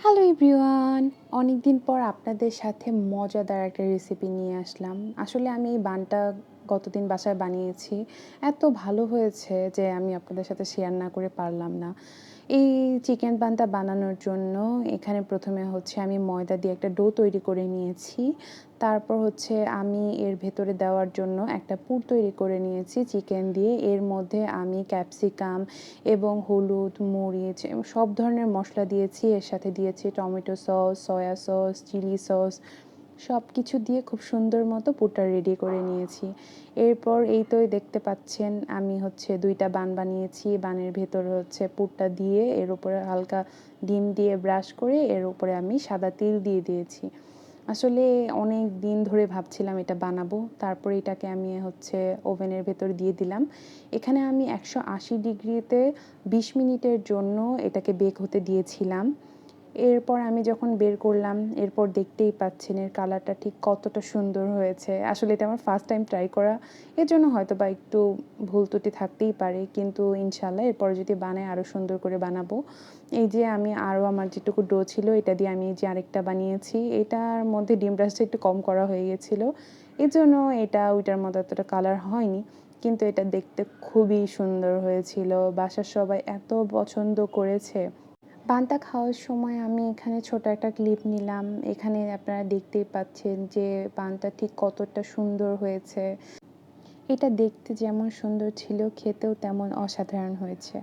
Hello everyone, অনেকদিন পর আপনাদের সাথে মজাদার একটা রেসিপি নিয়ে আসলাম। আসলে আমি এই বানটা গতদিন বাসায় বানিয়েছি। এত ভালো হয়েছে যে আমি আপনাদের সাথে শেয়ার না করে পারলাম না। এই চিকেন বানটা বানানোর জন্য এখানে প্রথমে হচ্ছে আমি ময়দা দিয়ে একটা ডো তৈরি করে নিয়েছি। তারপর হচ্ছে আমি এর ভেতরে দেওয়ার জন্য একটা পুর তৈরি করে নিয়েছি চিকেন দিয়ে। এর মধ্যে আমি ক্যাপসিকাম এবং হলুদ, মরিচ এবং সব ধরনের মশলা দিয়েছি। এর সাথে দিয়েছি tomato sauce, soya sauce, chilli sauce সব কিছু দিয়ে খুব সুন্দর মতো পুরটা রেডি করে নিয়েছি। এরপর এই তো দেখতে পাচ্ছেন আমি হচ্ছে ২ টা বান বানিয়েছি। বানের ভেতরে হচ্ছে পুরটা দিয়ে এর উপরে হালকা ডিম দিয়ে ব্রাশ করে এর উপরে আমি সাদা তিল দিয়ে দিয়েছি। আসলে অনেক দিন ধরে ভাবছিলাম এটা বানাবো। তারপরে এটাকে আমি হচ্ছে ওভেনের ভেতর দিয়ে দিলাম। এখানে আমি ১৮০ ডিগ্রিতে ২০ মিনিটের জন্য এটাকে বেক হতে দিয়েছিলাম। এরপর আমি যখন বের করলাম, এরপর দেখতেই পাচ্ছেন এর কালারটা ঠিক কতটা সুন্দর হয়েছে। আসলে এটা আমার ফার্স্ট টাইম ট্রাই করা। এজন্য হয়তোবা একটু ভুল ত্রুটি থাকতেই পারে। কিন্তু ইনশাআল্লাহ এরপরে যদি বানাই আরও সুন্দর করে বানাবো। এই যে আমি আরও আমার যেটুকু ডো ছিল এটা দিয়ে আমি এই যে আরেকটা বানিয়েছি। এটার মধ্যে ডিম ব্রাশটা একটু কম করা হয়ে গেছিলো। এজন্য এটা ওইটার মতো এতটা কালার হয়নি। কিন্তু এটা দেখতে খুবই সুন্দর হয়েছিল। বাসার সবাই এত পছন্দ করেছে। পান্তা খাওয়ার সময় আমি এখানে ছোট একটা ক্লিপ নিলাম। এখানে আপনারা দেখতেই পাচ্ছেন যে পানটা ঠিক কতটা সুন্দর হয়েছে। এটা দেখতে যেমন সুন্দর ছিল, খেতেও তেমন অসাধারণ হয়েছে।